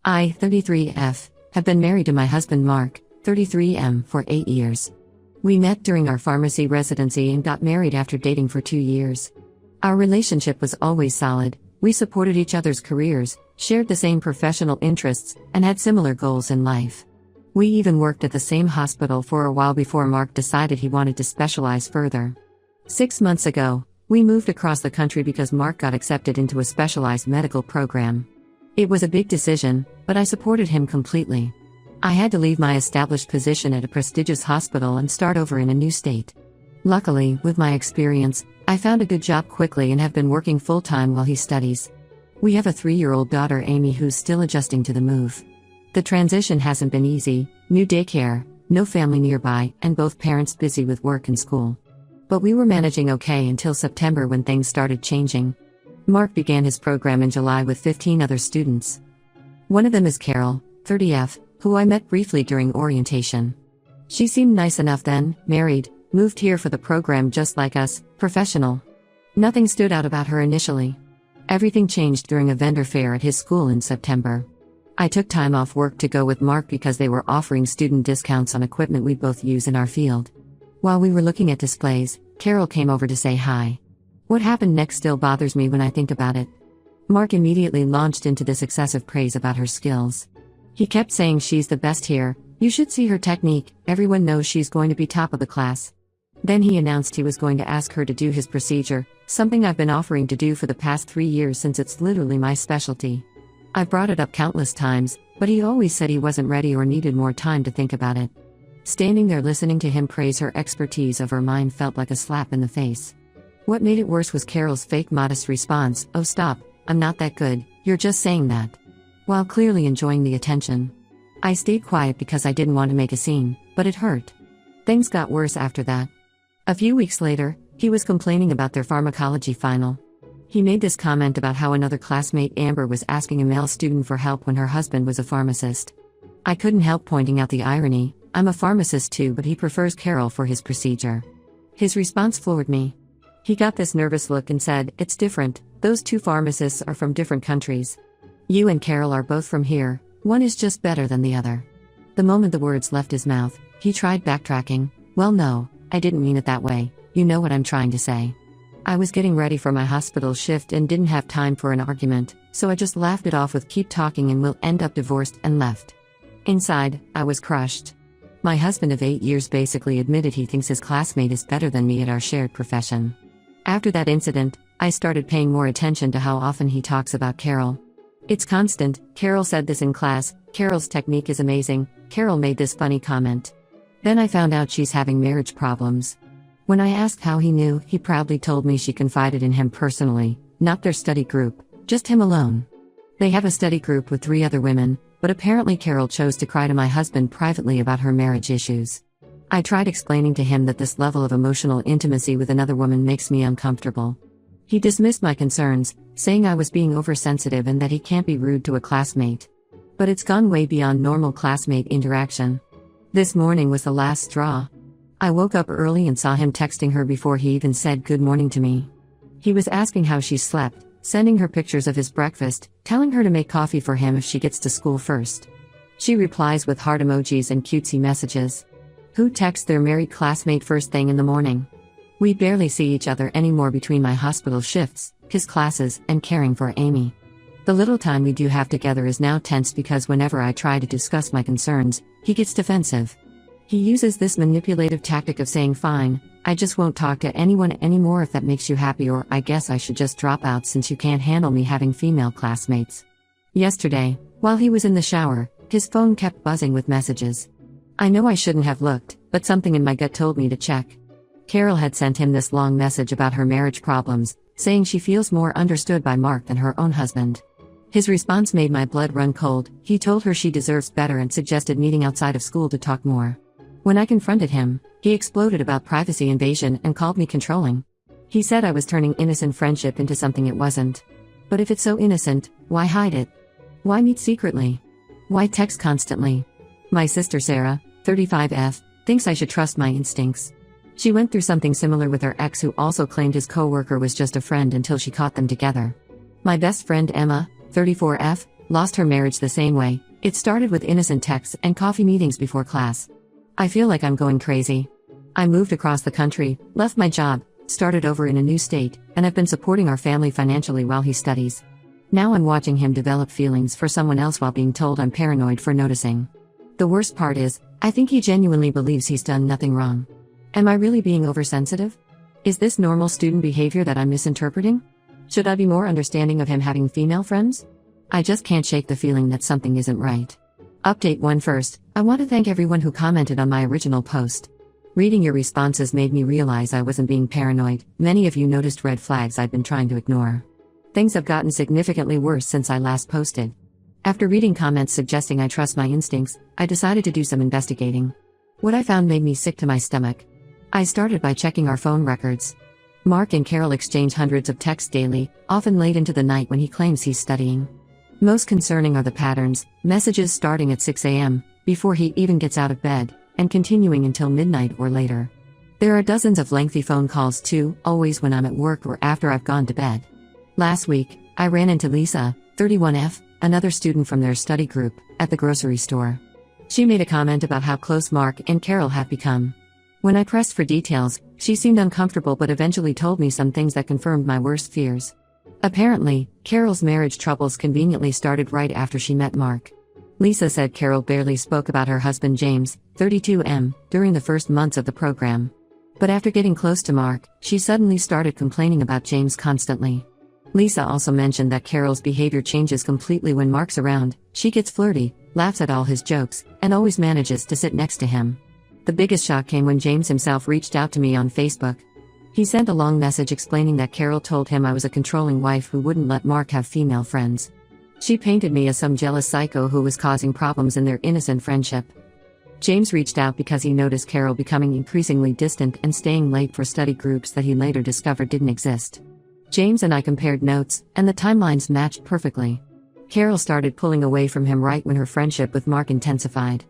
I, 33F, have been married to my husband Mark, 33M, for 8 years. We met during our pharmacy residency and got married after dating for 2 years. Our relationship was always solid, we supported each other's careers, shared the same professional interests, and had similar goals in life. We even worked at the same hospital for a while before Mark decided he wanted to specialize further. 6 months ago, we moved across the country because Mark got accepted into a specialized medical program. It was a big decision, but I supported him completely. I had to leave my established position at a prestigious hospital and start over in a new state. Luckily, with my experience, I found a good job quickly and have been working full-time while he studies. We have a 3-year-old daughter Amy who's still adjusting to the move. The transition hasn't been easy, new daycare, no family nearby, and both parents busy with work and school. But we were managing okay until September when things started changing. Mark began his program in July with 15 other students. One of them is Carol, 30F, who I met briefly during orientation. She seemed nice enough then, married, moved here for the program just like us, professional. Nothing stood out about her initially. Everything changed during a vendor fair at his school in September. I took time off work to go with Mark because they were offering student discounts on equipment we both use in our field. While we were looking at displays, Carol came over to say hi. What happened next still bothers me when I think about it. Mark immediately launched into this excessive praise about her skills. He kept saying she's the best here, you should see her technique, everyone knows she's going to be top of the class. Then he announced he was going to ask her to do his procedure, something I've been offering to do for the past 3 years since it's literally my specialty. I've brought it up countless times, but he always said he wasn't ready or needed more time to think about it. Standing there listening to him praise her expertise over mine felt like a slap in the face. What made it worse was Carol's fake modest response, "Oh stop, I'm not that good, you're just saying that," while clearly enjoying the attention. I stayed quiet because I didn't want to make a scene, but it hurt. Things got worse after that. A few weeks later, he was complaining about their pharmacology final. He made this comment about how another classmate Amber was asking a male student for help when her husband was a pharmacist. I couldn't help pointing out the irony. I'm a pharmacist too, but he prefers Carol for his procedure. His response floored me. He got this nervous look and said, "It's different, those two pharmacists are from different countries. You and Carol are both from here, one is just better than the other." The moment the words left his mouth, he tried backtracking. "Well no, I didn't mean it that way, you know what I'm trying to say." I was getting ready for my hospital shift and didn't have time for an argument, so I just laughed it off with "keep talking and we'll end up divorced," and left. Inside, I was crushed. My husband of 8 years basically admitted he thinks his classmate is better than me at our shared profession. After that incident, I started paying more attention to how often he talks about Carol. It's constant, "Carol said this in class, Carol's technique is amazing, Carol made this funny comment." Then I found out she's having marriage problems. When I asked how he knew, he proudly told me she confided in him personally, not their study group, just him alone. They have a study group with 3 other women, but apparently Carol chose to cry to my husband privately about her marriage issues. I tried explaining to him that this level of emotional intimacy with another woman makes me uncomfortable. He dismissed my concerns, saying I was being oversensitive and that he can't be rude to a classmate. But it's gone way beyond normal classmate interaction. This morning was the last straw. I woke up early and saw him texting her before he even said good morning to me. He was asking how she slept, sending her pictures of his breakfast, telling her to make coffee for him if she gets to school first. She replies with heart emojis and cutesy messages. Who texts their married classmate first thing in the morning? We barely see each other anymore between my hospital shifts, his classes, and caring for Amy. The little time we do have together is now tense because whenever I try to discuss my concerns, he gets defensive. He uses this manipulative tactic of saying, "Fine, I just won't talk to anyone anymore if that makes you happy, or I guess I should just drop out since you can't handle me having female classmates." Yesterday, while he was in the shower, his phone kept buzzing with messages. I know I shouldn't have looked, but something in my gut told me to check. Carol had sent him this long message about her marriage problems, saying she feels more understood by Mark than her own husband. His response made my blood run cold. He told her she deserves better and suggested meeting outside of school to talk more. When I confronted him, he exploded about privacy invasion and called me controlling. He said I was turning innocent friendship into something it wasn't. But if it's so innocent, why hide it? Why meet secretly? Why text constantly? My sister Sarah, 35F, thinks I should trust my instincts. She went through something similar with her ex who also claimed his coworker was just a friend until she caught them together. My best friend Emma, 34F, lost her marriage the same way. It started with innocent texts and coffee meetings before class. I feel like I'm going crazy. I moved across the country, left my job, started over in a new state, and have been supporting our family financially while he studies. Now I'm watching him develop feelings for someone else while being told I'm paranoid for noticing. The worst part is, I think he genuinely believes he's done nothing wrong. Am I really being oversensitive? Is this normal student behavior that I'm misinterpreting? Should I be more understanding of him having female friends? I just can't shake the feeling that something isn't right. Update 1 first, I want to thank everyone who commented on my original post. Reading your responses made me realize I wasn't being paranoid. Many of you noticed red flags I'd been trying to ignore. Things have gotten significantly worse since I last posted. After reading comments suggesting I trust my instincts, I decided to do some investigating. What I found made me sick to my stomach. I started by checking our phone records. Mark and Carol exchange hundreds of texts daily, often late into the night when he claims he's studying. Most concerning are the patterns, messages starting at 6 a.m., before he even gets out of bed, and continuing until midnight or later. There are dozens of lengthy phone calls too, always when I'm at work or after I've gone to bed. Last week, I ran into Lisa, 31F, another student from their study group, at the grocery store. She made a comment about how close Mark and Carol have become. When I pressed for details, she seemed uncomfortable but eventually told me some things that confirmed my worst fears. Apparently, Carol's marriage troubles conveniently started right after she met Mark. Lisa said Carol barely spoke about her husband James, 32M, during the first months of the program. But after getting close to Mark, she suddenly started complaining about James constantly. Lisa also mentioned that Carol's behavior changes completely when Mark's around. She gets flirty, laughs at all his jokes, and always manages to sit next to him. The biggest shock came when James himself reached out to me on Facebook. He sent a long message explaining that Carol told him I was a controlling wife who wouldn't let Mark have female friends. She painted me as some jealous psycho who was causing problems in their innocent friendship. James reached out because he noticed Carol becoming increasingly distant and staying late for study groups that he later discovered didn't exist. James and I compared notes, and the timelines matched perfectly. Carol started pulling away from him right when her friendship with Mark intensified.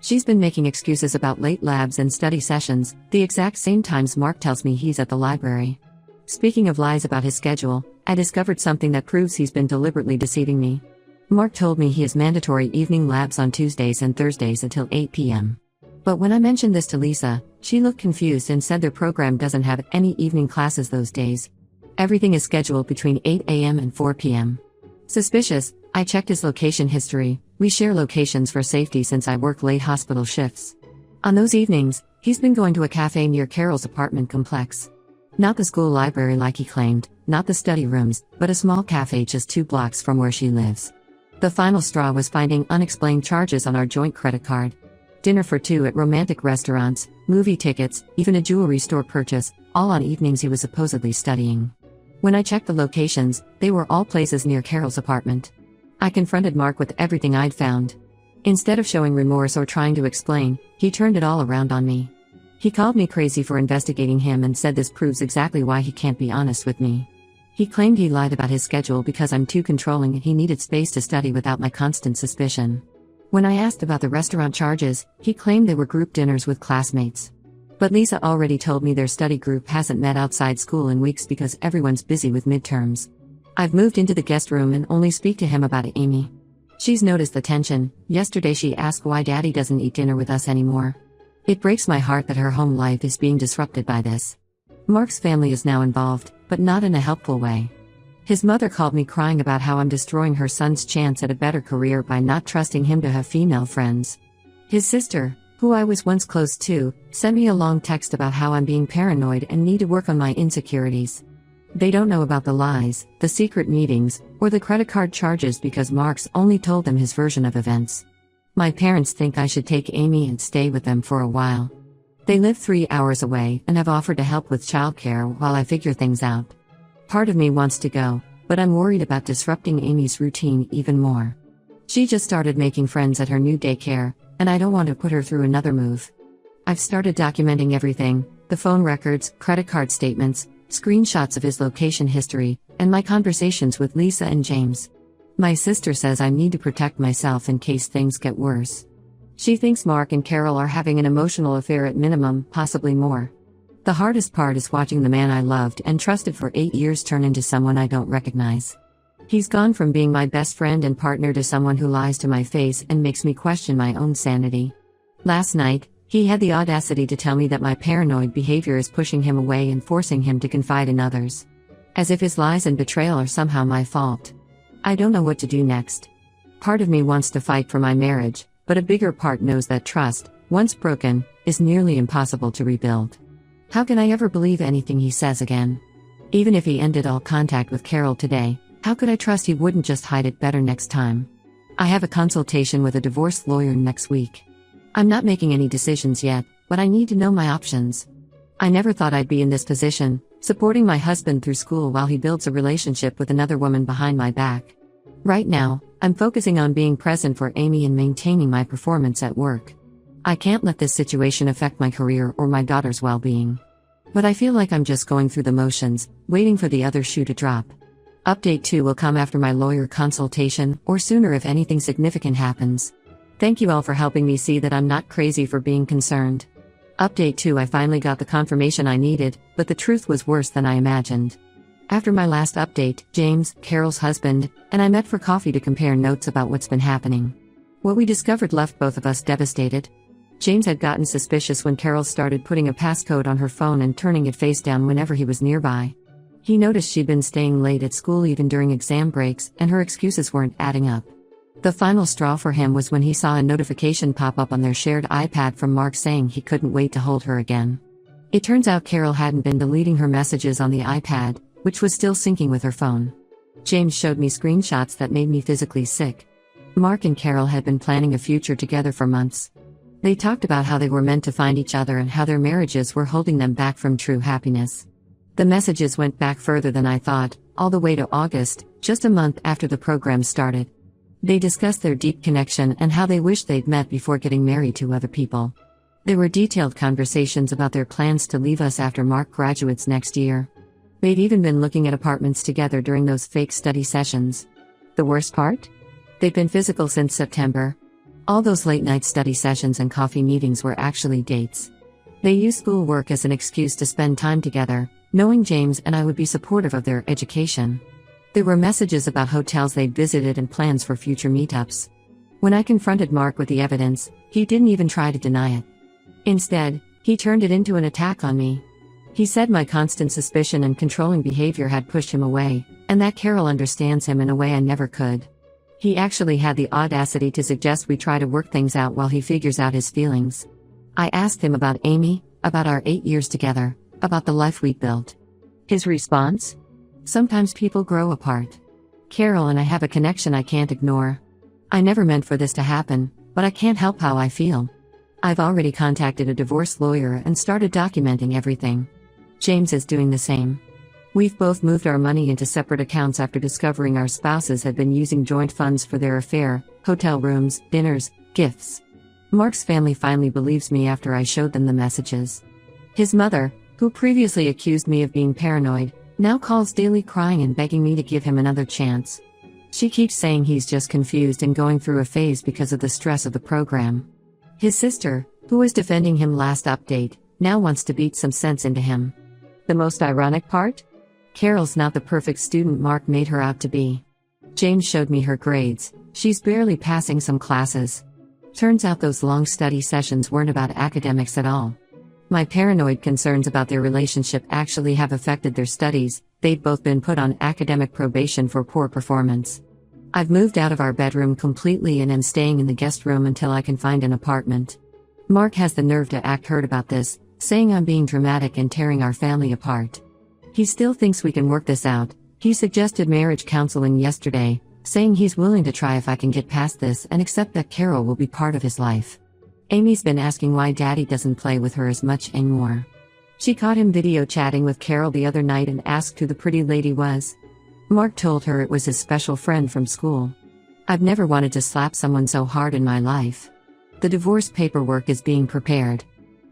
She's been making excuses about late labs and study sessions, the exact same times Mark tells me he's at the library. Speaking of lies about his schedule, I discovered something that proves he's been deliberately deceiving me. Mark told me he has mandatory evening labs on Tuesdays and Thursdays until 8 p.m. But when I mentioned this to Lisa, she looked confused and said their program doesn't have any evening classes those days. Everything is scheduled between 8 a.m. and 4 p.m. Suspicious, I checked his location history. We share locations for safety since I work late hospital shifts. On those evenings, he's been going to a cafe near Carol's apartment complex. Not the school library like he claimed, not the study rooms, but a small cafe just 2 blocks from where she lives. The final straw was finding unexplained charges on our joint credit card. Dinner for 2 at romantic restaurants, movie tickets, even a jewelry store purchase, all on evenings he was supposedly studying. When I checked the locations, they were all places near Carol's apartment. I confronted Mark with everything I'd found. Instead of showing remorse or trying to explain, he turned it all around on me. He called me crazy for investigating him and said this proves exactly why he can't be honest with me. He claimed he lied about his schedule because I'm too controlling and he needed space to study without my constant suspicion. When I asked about the restaurant charges, he claimed they were group dinners with classmates. But Lisa already told me their study group hasn't met outside school in weeks because everyone's busy with midterms. I've moved into the guest room and only speak to him about Amy. She's noticed the tension. Yesterday she asked why Daddy doesn't eat dinner with us anymore. It breaks my heart that her home life is being disrupted by this. Mark's family is now involved, but not in a helpful way. His mother called me crying about how I'm destroying her son's chance at a better career by not trusting him to have female friends. His sister, who I was once close to, sent me a long text about how I'm being paranoid and need to work on my insecurities. They don't know about the lies, the secret meetings, or the credit card charges because Mark's only told them his version of events. My parents think I should take Amy and stay with them for a while. They live 3 hours away and have offered to help with childcare while I figure things out. Part of me wants to go, but I'm worried about disrupting Amy's routine even more. She just started making friends at her new daycare, and I don't want to put her through another move. I've started documenting everything, the phone records, credit card statements, screenshots of his location history, and my conversations with Lisa and James. My sister says I need to protect myself in case things get worse. She thinks Mark and Carol are having an emotional affair at minimum, possibly more. The hardest part is watching the man I loved and trusted for 8 years turn into someone I don't recognize. He's gone from being my best friend and partner to someone who lies to my face and makes me question my own sanity. Last night, he had the audacity to tell me that my paranoid behavior is pushing him away and forcing him to confide in others. As if his lies and betrayal are somehow my fault. I don't know what to do next. Part of me wants to fight for my marriage, but a bigger part knows that trust, once broken, is nearly impossible to rebuild. How can I ever believe anything he says again? Even if he ended all contact with Carol today, how could I trust he wouldn't just hide it better next time? I have a consultation with a divorce lawyer next week. I'm not making any decisions yet, but I need to know my options. I never thought I'd be in this position, supporting my husband through school while he builds a relationship with another woman behind my back. Right now, I'm focusing on being present for Amy and maintaining my performance at work. I can't let this situation affect my career or my daughter's well-being. But I feel like I'm just going through the motions, waiting for the other shoe to drop. Update 2 will come after my lawyer consultation, or sooner if anything significant happens. Thank you all for helping me see that I'm not crazy for being concerned. Update 2 I finally got the confirmation I needed, but the truth was worse than I imagined. After my last update, James, Carol's husband, and I met for coffee to compare notes about what's been happening. What we discovered left both of us devastated. James had gotten suspicious when Carol started putting a passcode on her phone and turning it face down whenever he was nearby. He noticed she'd been staying late at school even during exam breaks, and her excuses weren't adding up. The final straw for him was when he saw a notification pop up on their shared iPad from Mark saying he couldn't wait to hold her again. It turns out Carol hadn't been deleting her messages on the iPad, which was still syncing with her phone. James showed me screenshots that made me physically sick. Mark and Carol had been planning a future together for months. They talked about how they were meant to find each other and how their marriages were holding them back from true happiness. The messages went back further than I thought, all the way to August, just a month after the program started. They discussed their deep connection and how they wished they'd met before getting married to other people. There were detailed conversations about their plans to leave us after Mark graduates next year. They'd even been looking at apartments together during those fake study sessions. The worst part? They'd been physical since September. All those late-night study sessions and coffee meetings were actually dates. They used schoolwork as an excuse to spend time together, knowing James and I would be supportive of their education. There were messages about hotels they'd visited and plans for future meetups. When I confronted Mark with the evidence, he didn't even try to deny it. Instead, he turned it into an attack on me. He said my constant suspicion and controlling behavior had pushed him away, and that Carol understands him in a way I never could. He actually had the audacity to suggest we try to work things out while he figures out his feelings. I asked him about Amy, about our 8 years together, about the life we'd built. His response? Sometimes people grow apart. Carol and I have a connection I can't ignore. I never meant for this to happen, but I can't help how I feel. I've already contacted a divorce lawyer and started documenting everything. James is doing the same. We've both moved our money into separate accounts after discovering our spouses had been using joint funds for their affair, hotel rooms, dinners, gifts. Mark's family finally believes me after I showed them the messages. His mother, who previously accused me of being paranoid, now calls daily crying and begging me to give him another chance. She keeps saying he's just confused and going through a phase because of the stress of the program. His sister, who was defending him last update, now wants to beat some sense into him. The most ironic part? Carol's not the perfect student Mark made her out to be. James showed me her grades. She's barely passing some classes. Turns out those long study sessions weren't about academics at all. My paranoid concerns about their relationship actually have affected their studies. They've both been put on academic probation for poor performance. I've moved out of our bedroom completely and am staying in the guest room until I can find an apartment. Mark has the nerve to act hurt about this, saying I'm being dramatic and tearing our family apart. He still thinks we can work this out. He suggested marriage counseling yesterday, saying he's willing to try if I can get past this and accept that Carol will be part of his life. Amy's been asking why Daddy doesn't play with her as much anymore. She caught him video chatting with Carol the other night and asked who the pretty lady was. Mark told her it was his special friend from school. I've never wanted to slap someone so hard in my life. The divorce paperwork is being prepared.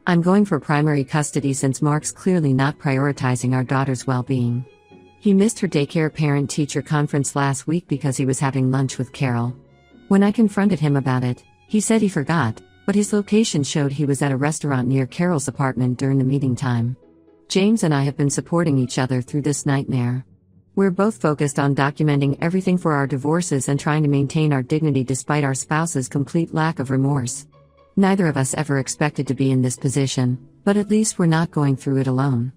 I'm going for primary custody since Mark's clearly not prioritizing our daughter's well-being. He missed her daycare parent-teacher conference last week because he was having lunch with Carol. When I confronted him about it, he said he forgot, but his location showed he was at a restaurant near Carol's apartment during the meeting time. James and I have been supporting each other through this nightmare. We're both focused on documenting everything for our divorces and trying to maintain our dignity despite our spouse's complete lack of remorse. Neither of us ever expected to be in this position, but at least we're not going through it alone.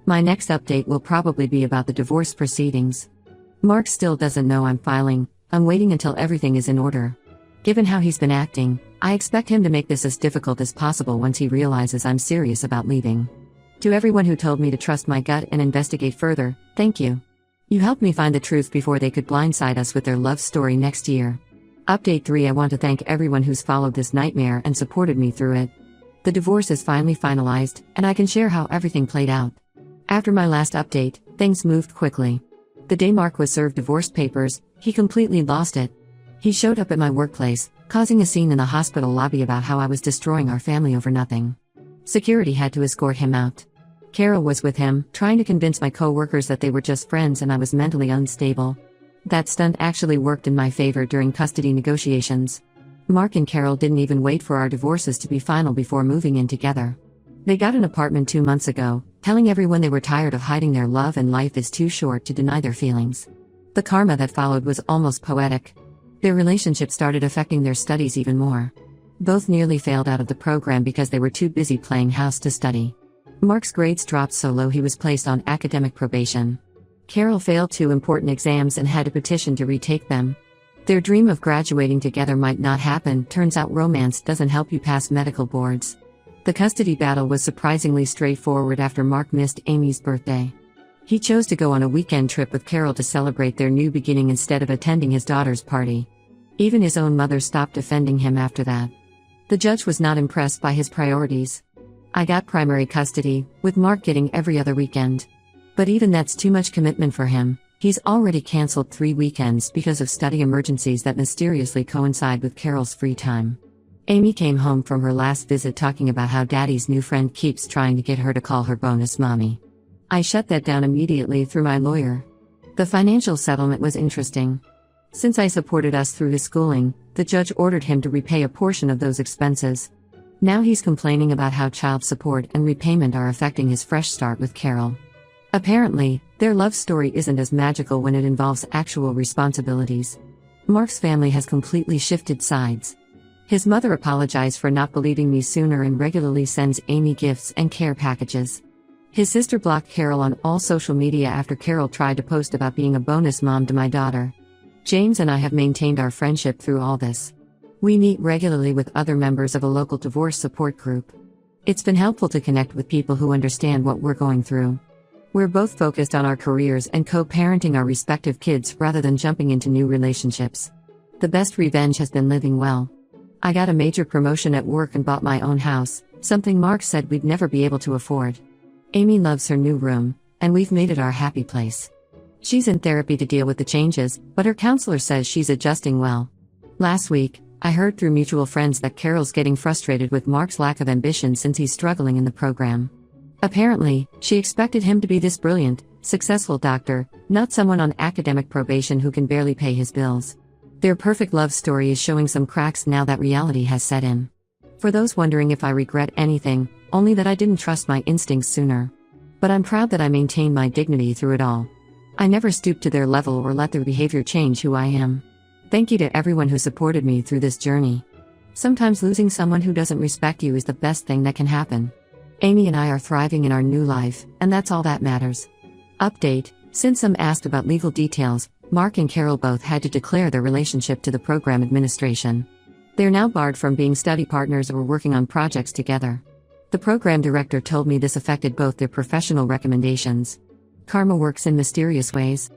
My next update will probably be about the divorce proceedings. Mark still doesn't know I'm filing. I'm waiting until everything is in order. Given how he's been acting, I expect him to make this as difficult as possible once he realizes I'm serious about leaving. To everyone who told me to trust my gut and investigate further, thank you. You helped me find the truth before they could blindside us with their love story next year. Update 3. I want to thank everyone who's followed this nightmare and supported me through it. The divorce is finally finalized, and I can share how everything played out. After my last update, things moved quickly. The day Mark was served divorce papers, he completely lost it. He showed up at my workplace, causing a scene in the hospital lobby about how I was destroying our family over nothing. Security had to escort him out. Carol was with him, trying to convince my co-workers that they were just friends and I was mentally unstable. That stunt actually worked in my favor during custody negotiations. Mark and Carol didn't even wait for our divorces to be final before moving in together. They got an apartment 2 months ago, telling everyone they were tired of hiding their love and life is too short to deny their feelings. The karma that followed was almost poetic. Their relationship started affecting their studies even more. Both nearly failed out of the program because they were too busy playing house to study. Mark's grades dropped so low he was placed on academic probation. Carol failed 2 important exams and had to petition to retake them. Their dream of graduating together might not happen. Turns out romance doesn't help you pass medical boards. The custody battle was surprisingly straightforward after Mark missed Amy's birthday. He chose to go on a weekend trip with Carol to celebrate their new beginning instead of attending his daughter's party. Even his own mother stopped defending him after that. The judge was not impressed by his priorities. I got primary custody, with Mark getting every other weekend. But even that's too much commitment for him. He's already canceled 3 weekends because of study emergencies that mysteriously coincide with Carol's free time. Amy came home from her last visit talking about how Daddy's new friend keeps trying to get her to call her bonus mommy. I shut that down immediately through my lawyer. The financial settlement was interesting. Since I supported us through his schooling, the judge ordered him to repay a portion of those expenses. Now he's complaining about how child support and repayment are affecting his fresh start with Carol. Apparently, their love story isn't as magical when it involves actual responsibilities. Mark's family has completely shifted sides. His mother apologized for not believing me sooner and regularly sends Amy gifts and care packages. His sister blocked Carol on all social media after Carol tried to post about being a bonus mom to my daughter. James and I have maintained our friendship through all this. We meet regularly with other members of a local divorce support group. It's been helpful to connect with people who understand what we're going through. We're both focused on our careers and co-parenting our respective kids rather than jumping into new relationships. The best revenge has been living well. I got a major promotion at work and bought my own house, something Mark said we'd never be able to afford. Amy loves her new room, and we've made it our happy place. She's in therapy to deal with the changes, but her counselor says she's adjusting well. Last week, I heard through mutual friends that Carol's getting frustrated with Mark's lack of ambition since he's struggling in the program. Apparently, she expected him to be this brilliant, successful doctor, not someone on academic probation who can barely pay his bills. Their perfect love story is showing some cracks now that reality has set in. For those wondering if I regret anything, only that I didn't trust my instincts sooner. But I'm proud that I maintained my dignity through it all. I never stooped to their level or let their behavior change who I am. Thank you to everyone who supported me through this journey. Sometimes losing someone who doesn't respect you is the best thing that can happen. Amy and I are thriving in our new life, and that's all that matters. Update: since some asked about legal details, Mark and Carol both had to declare their relationship to the program administration. They're now barred from being study partners or working on projects together. The program director told me this affected both their professional recommendations. Karma works in mysterious ways.